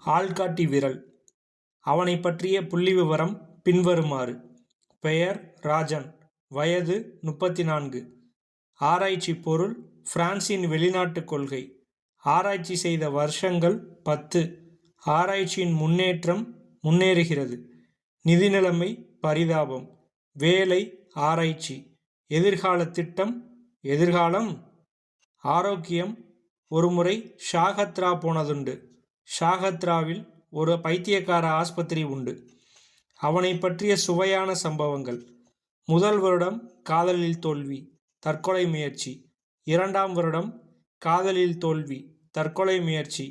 ஆள்காட்டி விரல். அவனை பற்றிய புள்ளிவிவரம் பின்வருமாறு. பெயர் ராஜன். வயது 34. ஆராய்ச்சி பொருள் பிரான்சின் வெளிநாட்டுக் கொள்கை. ஆராய்ச்சி செய்த வருஷங்கள் 10. ஆராய்ச்சியின் முன்னேறுகிறது. நிதி நிலைமை பரிதாபம். வேலை ஆராய்ச்சி. எதிர்கால திட்டம் எதிர்காலம் ஆரோக்கியம். ஒருமுறை ஷாகத்ரா போனதுண்டு. ஷாகத்ராவில் ஒரு பைத்தியக்கார ஆஸ்பத்திரி உண்டு. அவனை பற்றிய சுவையான சம்பவங்கள். முதல் வருடம் காதலில் தோல்வி, தற்கொலை முயற்சி. 2ஆம் வருடம் காதலில் தோல்வி, தற்கொலை முயற்சி.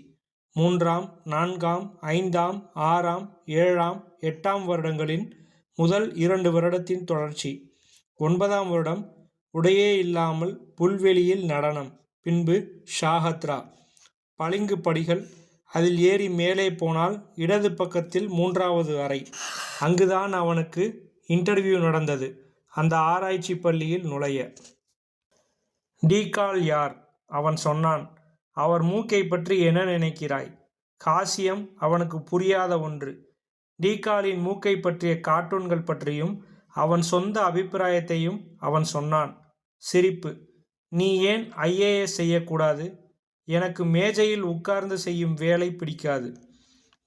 3ஆம், 4ஆம், 5ஆம், 6ஆம், 7ஆம், 8ஆம் வருடங்களின் முதல் 2 வருடத்தின் தொடர்ச்சி. 9ஆம் வருடம் உடையே இல்லாமல் புல்வெளியில் நடனம். பின்பு ஷாகத்ரா. பளிங்கு படிகள். அதில் ஏறி மேலே போனால் இடது பக்கத்தில் 3வது அறை. அங்குதான் அவனுக்கு இன்டர்வியூ நடந்தது, அந்த ஆராய்ச்சி பள்ளியில் நுழைய. டீகால் யார்? அவன் சொன்னான். அவர் மூக்கை பற்றி என்ன நினைக்கிறாய்? காசியம் அவனுக்கு புரியாத ஒன்று. டீகாலின் மூக்கை பற்றிய கார்ட்டூன்கள் பற்றியும் அவன் சொந்த அபிப்பிராயத்தையும் அவன் சொன்னான். சிரிப்பு. நீ ஏன் IAS செய்யக்கூடாது? எனக்கு மேஜையில் உட்கார்ந்து செய்யும் வேலை பிடிக்காது.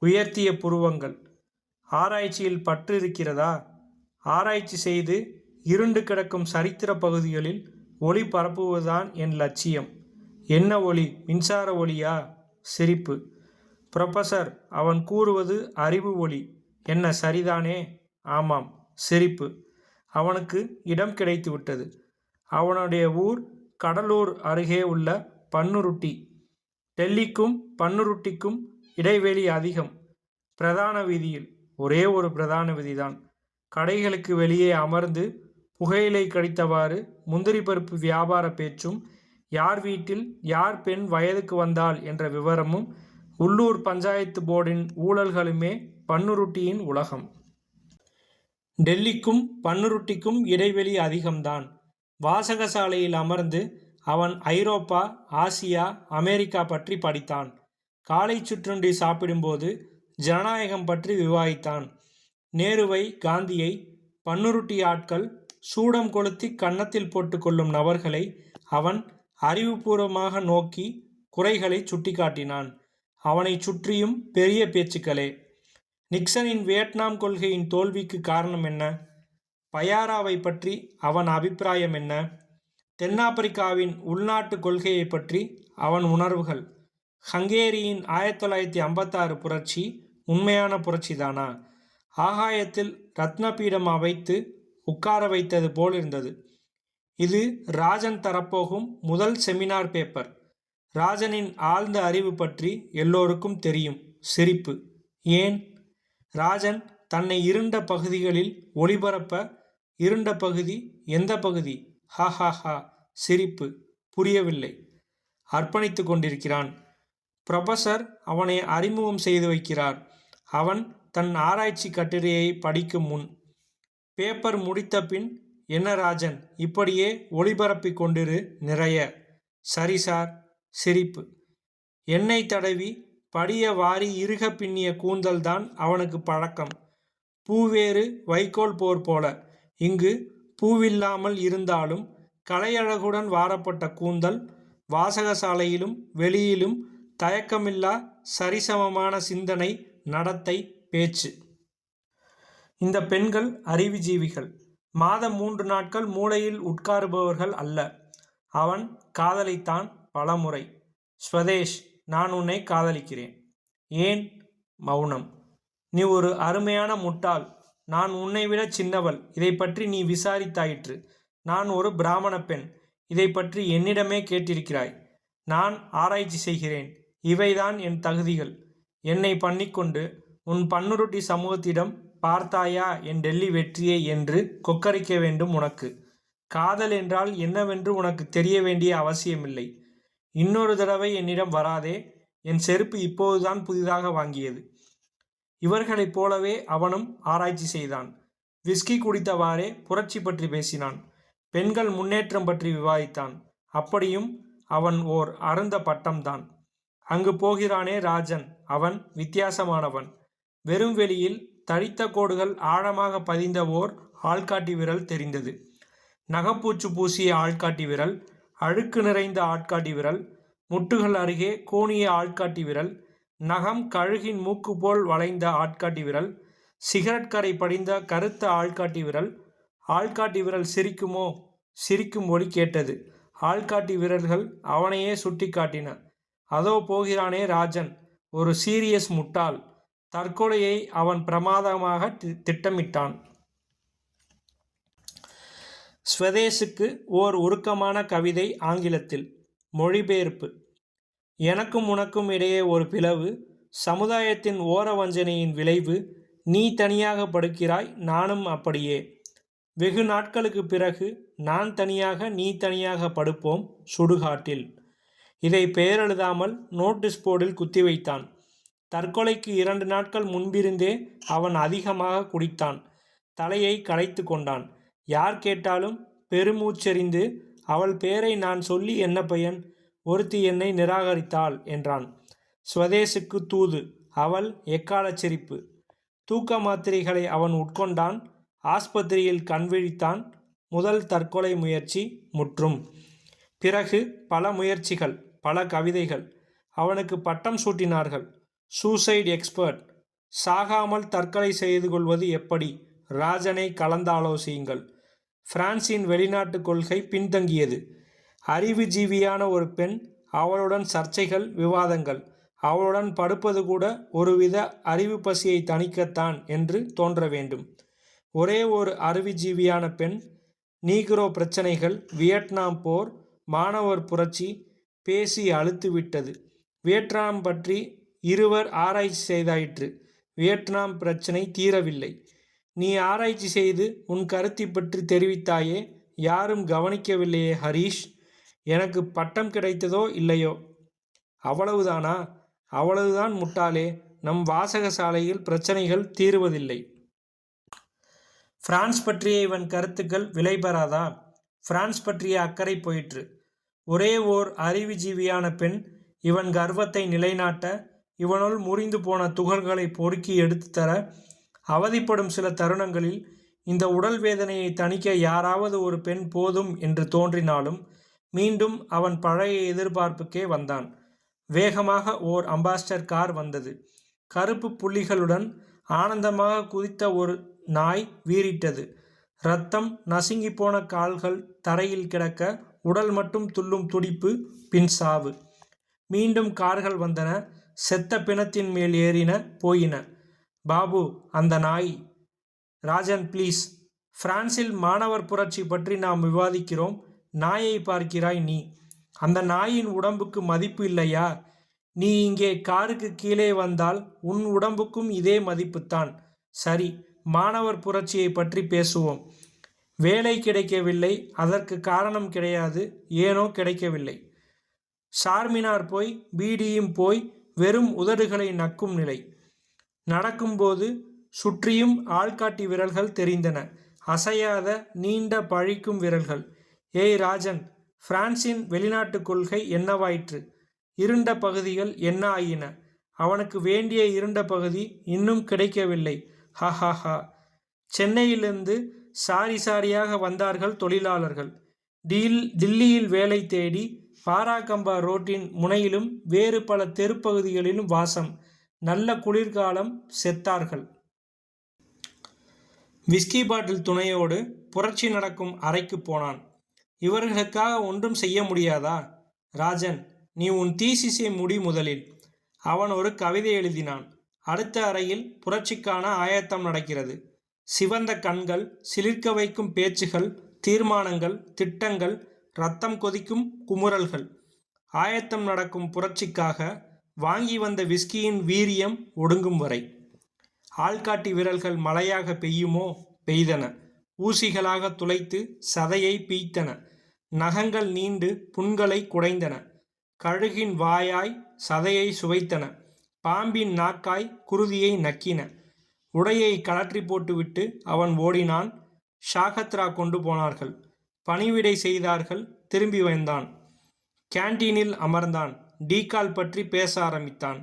உயர்த்திய புருவங்கள். ஆராய்ச்சியில் பற்று இருக்கிறதா? ஆராய்ச்சி செய்து இருண்டு கிடக்கும் சரித்திர பகுதிகளில் ஒளி பரப்புவதுதான் என் லட்சியம். என்ன ஒளி? மின்சார ஒளியா? சிரிப்பு. புரொஃபசர், அவன் கூறுவது அறிவு ஒளி. என்ன, சரிதானே? ஆமாம். சிரிப்பு. அவனுக்கு இடம் கிடைத்துவிட்டது. அவனுடைய ஊர் கடலூர் அருகே உள்ள பன்னுருட்டி. டெல்லிக்கும் பன்னுருட்டிக்கும் இடைவெளி அதிகம். பிரதான வீதியில். ஒரே ஒரு பிரதான வீதிதான். கடைகளுக்கு வெளியே அமர்ந்து புகையிலை கடித்தவாறு முந்திரி பருப்பு வியாபார பேச்சும், யார் வீட்டில் யார் பெண் வயதுக்கு வந்தாள் என்ற விவரமும், உள்ளூர் பஞ்சாயத்து போர்டின் ஊழல்களுமே பன்னுருட்டியின் உலகம். டெல்லிக்கும் பன்னுருட்டிக்கும் இடைவெளி அதிகம்தான். வாசகசாலையில் அமர்ந்து அவன் ஐரோப்பா, ஆசியா, அமெரிக்கா பற்றி படித்தான். காலை சிற்றுண்டி சாப்பிடும்போது ஜனநாயகம் பற்றி விவாதித்தான். நேருவை, காந்தியை, பன்னுருட்டி ஆட்கள் சூடம் கொளுத்தி கன்னத்தில் போட்டுக்கொள்ளும் நபர்களை அவன் அறிவுபூர்வமாக நோக்கி குறைகளை சுட்டிக்காட்டினான். அவனை சுற்றியும் பெரிய பேச்சுக்களே. நிக்சனின் வியட்நாம் கொள்கையின் தோல்விக்கு காரணம் என்ன? பயாராவை பற்றி அவன் அபிப்பிராயம் என்ன? தென்னாப்பிரிக்காவின் உள்நாட்டு கொள்கையை பற்றி அவன் உணர்வுகள். ஹங்கேரியின் 1956 புரட்சி உண்மையான புரட்சிதானா? ஆகாயத்தில் ரத்னபீடம் அமைத்து உட்கார வைத்தது போலிருந்தது. இது ராஜன் தரப்போகும் முதல் செமினார் பேப்பர். ராஜனின் ஆழ்ந்த அறிவு பற்றி எல்லோருக்கும் தெரியும். சிரிப்பு. ஏன்? ராஜன் தன்னை இருண்ட பகுதிகளில் ஒளிபரப்ப. இருண்ட பகுதி எந்த பகுதி? ஹா. சிரிப்பு. புரியவில்லை. அர்ப்பணித்து கொண்டிருக்கிறான். புரொஃபசர் அவனை அறிமுகம் செய்து வைக்கிறார். அவன் தன் ஆராய்ச்சி கட்டுரையை படிக்கும் முன். பேப்பர் முடித்த பின், என்ன ராஜன், இப்படியே ஒளிபரப்பிக் கொண்டிரு நிறைய. சரி சார். சிரிப்பு. எண்ணெய் தடவி படிய வாரி இறுக பின்னிய கூந்தல்தான் அவனுக்கு பழக்கம். பூவேறு வைக்கோல் போர் போல. இங்கு பூவில்லாமல் இருந்தாலும் கலையழகுடன் வாரப்பட்ட கூந்தல். வாசகசாலையிலும் வெளியிலும் தயக்கமில்லா சரிசமமான சிந்தனை, நடத்தை, பேச்சு. இந்த பெண்கள் அறிவுஜீவிகள். மாதம் 3 நாட்கள் மூலையில் உட்காருபவர்கள் அல்ல. அவன் காதலித்தான் பலமுறை. ஸ்வதேஷ், நான் உன்னை காதலிக்கிறேன். ஏன்? மௌனம். நீ ஒரு அருமையான முட்டாள். நான் உன்னை விட சின்னவள். இதை பற்றி நீ விசாரித்தாயிற்று. நான் ஒரு பிராமண பெண். இதை பற்றி என்னிடமே கேட்டிருக்கிறாய். நான் ஆராய்ச்சி செய்கிறேன். இவைதான் என் தகுதிகள். என்னை பண்ணிக்கொண்டு உன் பன்னுருட்டி சமூகத்திடம் பார்த்தாயா என் டெல்லி வெற்றியை என்று கொக்கரிக்க வேண்டும் உனக்கு. காதல் என்றால் என்னவென்று உனக்கு தெரிய வேண்டிய அவசியமில்லை. இன்னொரு தடவை என்னிடம் வராதே. என் செருப்பு இப்போதுதான் புதிதாக வாங்கியது. இவர்களைப் போலவே அவனும் ஆராய்ச்சி செய்தான். விஸ்கி குடித்தவாறே புரட்சி பற்றி பேசினான். பெண்கள் முன்னேற்றம் பற்றி விவாதித்தான். அப்படியும் அவன் ஓர் அருந்த பட்டம்தான். அங்கு போகிறானே ராஜன், அவன் வித்தியாசமானவன். வெறும் வெளியில் தடித்த கோடுகள் ஆழமாக பதிந்த ஓர் ஆள்காட்டி விரல் தெரிந்தது. நகப்பூச்சு பூசிய ஆள்காட்டி விரல், அழுக்கு நிறைந்த ஆள்காட்டி விரல், முட்டுகள் அருகே கூனிய ஆள்காட்டி விரல், நகம் கழுகின் மூக்கு போல் வளைந்த ஆள்காட்டி விரல், சிகரெட் கரை படிந்த கருத்த ஆள்காட்டி விரல். ஆள்காட்டி விரல் சிரிக்குமோ? சிரிக்கும் ஒலி கேட்டது. ஆள்காட்டி விரல்கள் அவனையே சுட்டி காட்டின. அதோ போகிறானே ராஜன், ஒரு சீரியஸ் முட்டாள். தற்கொலையை அவன் பிரமாதமாக திட்டமிட்டான். ஸ்வதேசுக்கு ஓர் உருக்கமான கவிதை ஆங்கிலத்தில். மொழிபெயர்ப்பு. எனக்கும் உனக்கும் இடையே ஒரு பிளவு, சமுதாயத்தின் ஓர வஞ்சனையின் விளைவு. நீ தனியாக படுக்கிறாய், நானும் அப்படியே. வெகு நாட்களுக்கு பிறகு நான் தனியாக நீ தனியாக படுப்போம் சுடுகாட்டில். இதை பெயரெழுதாமல் நோட்டீஸ் போர்டில் குத்தி வைத்தான். தற்கொலைக்கு 2 நாட்கள் முன்பிருந்தே அவன் அதிகமாக குடித்தான். தலையை களைத்து கொண்டான். யார் கேட்டாலும் பெருமூச்செறிந்து, அவள் பெயரை நான் சொல்லி என்ன பயன்? ஒருத்தி என்னை நிராகரித்தாள் என்றான். ஸ்வதேசுக்கு தூது. அவள் எக்காலச் சிரிப்பு. தூக்க மாத்திரைகளை அவன் உட்கொண்டான். ஆஸ்பத்திரியில் கண்விழித்தான். முதல் தற்கொலை முயற்சி முற்றும். பிறகு பல முயற்சிகள், பல கவிதைகள். அவனுக்கு பட்டம் சூட்டினார்கள், சூசைட் எக்ஸ்பர்ட். சாகாமல் தற்கொலை செய்து கொள்வது எப்படி? ராஜனை கலந்தாலோசியுங்கள். பிரான்சின் வெளிநாட்டு கொள்கை பின்தங்கியது. அறிவுஜீவியான ஒரு பெண், அவளுடன் சர்ச்சைகள், விவாதங்கள். அவளுடன் படுப்பது கூட ஒருவித அறிவு பசியை தணிக்கத்தான் என்று தோன்ற வேண்டும். ஒரே ஒரு அறிவுஜீவியான பெண். நீக்ரோ பிரச்சனைகள், வியட்நாம் போர், மாணவர் புரட்சி பேசி அழுத்துவிட்டது. வியட்நாம் பற்றி இருவர் ஆராய்ச்சி செய்தாயிற்று. வியட்நாம் பிரச்சனை தீரவில்லை. நீ ஆராய்ச்சி செய்து உன் கருத்தை பற்றி தெரிவித்தாயே, யாரும் கவனிக்கவில்லையே ஹரீஷ். எனக்கு பட்டம் கிடைத்ததோ இல்லையோ, அவ்வளவுதானா? அவ்வளவுதான் முட்டாளே. நம் வாசகசாலையில் பிரச்சனைகள் தீருவதில்லை. பிரான்ஸ் பற்றிய இவன் கருத்துக்கள் விலை பெறாதா? பிரான்ஸ் பற்றிய அக்கறை போயிற்று. ஒரே ஓர் அறிவுஜீவியான பெண். இவன் கர்வத்தை நிலைநாட்ட, இவனுள் முறிந்து போன துகள்களை பொறுக்கி எடுத்து தர, அவதிப்படும் சில தருணங்களில் இந்த உடல் வேதனையை தணிக்க யாராவது ஒரு பெண் போதும் என்று தோன்றினாலும் மீண்டும் அவன் பழைய எதிர்பார்ப்புக்கே வந்தான். வேகமாக ஓர் அம்பாஸ்டர் கார் வந்தது. கருப்பு புள்ளிகளுடன் ஆனந்தமாக குதித்த ஒரு நாய் வீறிட்டது. இரத்தம் நசுங்கி போன கால்கள் தரையில் கிடக்க, உடல் மட்டும் துள்ளும் துடிப்பு, பின் சாவு. மீண்டும் கார்கள் வந்தன. செத்த பிணத்தின் மேல் ஏறின, போயின. பாபு, அந்த நாய். ராஜன் ப்ளீஸ். பிரான்சில் மாணவர் புரட்சி பற்றி நாம் விவாதிக்கிறோம். நாயை பார்க்கிறாய் நீ. அந்த நாயின் உடம்புக்கு மதிப்பு இல்லையா? நீ இங்கே காருக்கு கீழே வந்தால் உன் உடம்புக்கும் இதே மதிப்புத்தான். சரி, மாணவர் புரட்சியை பற்றி பேசுவோம். வேலை கிடைக்கவில்லை, அதற்கு காரணம் கிடையாது, ஏனோ கிடைக்கவில்லை. சார்மினார் போய், பீடியும் போய், வெறும் உதடுகளை நக்கும் நிலை. நடக்கும்போது சுற்றியும் ஆள்காட்டி விரல்கள் தெரிந்தன. அசையாத நீண்ட பழிக்கும் விரல்கள். ஏய் ராஜன், பிரான்சின் வெளிநாட்டு கொள்கை என்னவாயிற்று? இருண்ட பகுதிகள் என்ன ஆயின? அவனுக்கு வேண்டிய இருண்ட பகுதி இன்னும் கிடைக்கவில்லை. ஹஹஹா. சென்னையிலிருந்து சாரி சாரியாக வந்தார்கள் தொழிலாளர்கள். தில்லியில் வேலை தேடி பாராகம்பா ரோட்டின் முனையிலும் வேறு பல தெருப்பகுதிகளிலும் வாசம். நல்ல குளிர்காலம். செத்தார்கள். விஸ்கி பாட்டில் துணையோடு புரட்சி நடக்கும் அறைக்கு போனான். இவர்களுக்காக ஒன்றும் செய்ய முடியாதா? ராஜன், நீ உன் தீசிஸை முடி முதலில். அவன் ஒரு கவிதை எழுதினான். அடுத்த அறையில் புரட்சிக்கான ஆயத்தம் நடக்கிறது. சிவந்த கண்கள், சிலிர்க்க வைக்கும் பேச்சுகள், தீர்மானங்கள், திட்டங்கள், இரத்தம் கொதிக்கும் குமுறல்கள். ஆயத்தம் நடக்கும் புரட்சிக்காக வாங்கி வந்த விஸ்கியின் வீரியம் ஒடுங்கும் வரை. ஆள்காட்டி விரல்கள் மழையாக பெய்யுமோ? பெய்தன. ஊசிகளாக துளைத்து சதையை பீய்த்தன. நகங்கள் நீண்டு புண்களை குடைந்தன. கழுகின் வாயாய் சதையை சுவைத்தன. பாம்பின் நாக்காய் குருதியை நக்கின. உடையை கலற்றி போட்டுவிட்டு அவன் ஓடினான். ஷாகத்ரா கொண்டு போனார்கள். பணிவிடை செய்தார்கள். திரும்பி வந்தான். கேண்டீனில் அமர்ந்தான். டீகால் பற்றி பேச ஆரம்பித்தான்.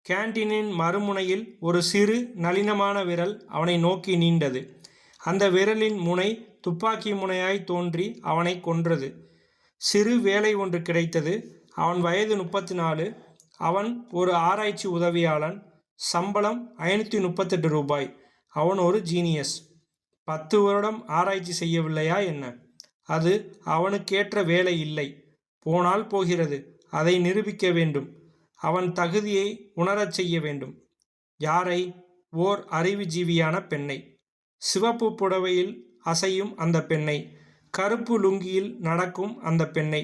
கேண்டீனின் மறுமுனையில் ஒரு சிறு நளினமான விரல் அவனை நோக்கி நீண்டது. அந்த விரலின் முனை துப்பாக்கி முனையாய் தோன்றி அவனை கொன்றது. சிறு வேலை ஒன்று கிடைத்தது. அவன் வயது 34. அவன் ஒரு ஆராய்ச்சி உதவியாளன். சம்பளம் 538 ரூபாய். அவன் ஒரு ஜீனியஸ். 10 வருடம் ஆராய்ச்சி செய்யவில்லையா என்ன? அது அவனுக்கேற்ற வேலை இல்லை. போனால் போகிறது. அதை நிரூபிக்க வேண்டும். அவன் தகுதியை உணரச் செய்ய வேண்டும். யாரை? ஓர் அறிவுஜீவியான பெண்ணை. சிவப்பு புடவையில் அசையும் அந்த பெண்ணை. கருப்பு லுங்கியில் நடக்கும் அந்த பெண்ணை.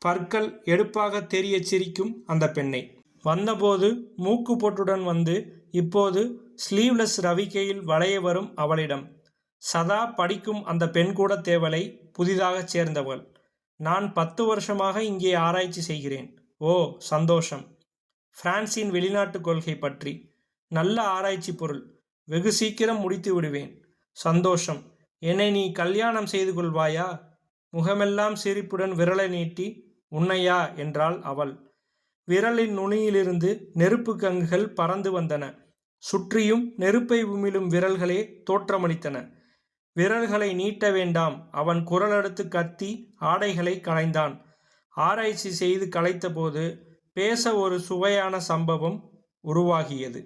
பற்கள் எடுப்பாக தெரிய சிரிக்கும் அந்த பெண்ணை. வந்தபோது மூக்கு பொட்டுடன் வந்து இப்போது ஸ்லீவ்லெஸ் ரவிக்கையில் வளைய வரும் அவளிடம். சதா படிக்கும் அந்த பெண் கூட தேவலை. புதிதாகச் சேர்ந்தவள். நான் 10 வருஷமாக இங்கே ஆராய்ச்சி செய்கிறேன். ஓ, சந்தோஷம். பிரான்சின் வெளிநாட்டு கொள்கை பற்றி. நல்ல ஆராய்ச்சி பொருள். வெகு சீக்கிரம் முடித்து விடுவேன். சந்தோஷம். என்னை நீ கல்யாணம் செய்து கொள்வாயா? முகமெல்லாம் சிரிப்புடன் விரலை நீட்டி, உன்னையா என்றாள் அவள். விரலின் நுனியிலிருந்து நெருப்பு கங்குகள் பறந்து வந்தன. சுற்றியும் நெருப்பை உமிழும் விரல்களே தோற்றமளித்தன. விரல்களை நீட்ட வேண்டாம். அவன் குரலெடுத்து கத்தி ஆடைகளை களைந்தான். ஆராய்ச்சி செய்து களைத்தபோது பேச ஒரு சுவையான சம்பவம் உருவாகியது.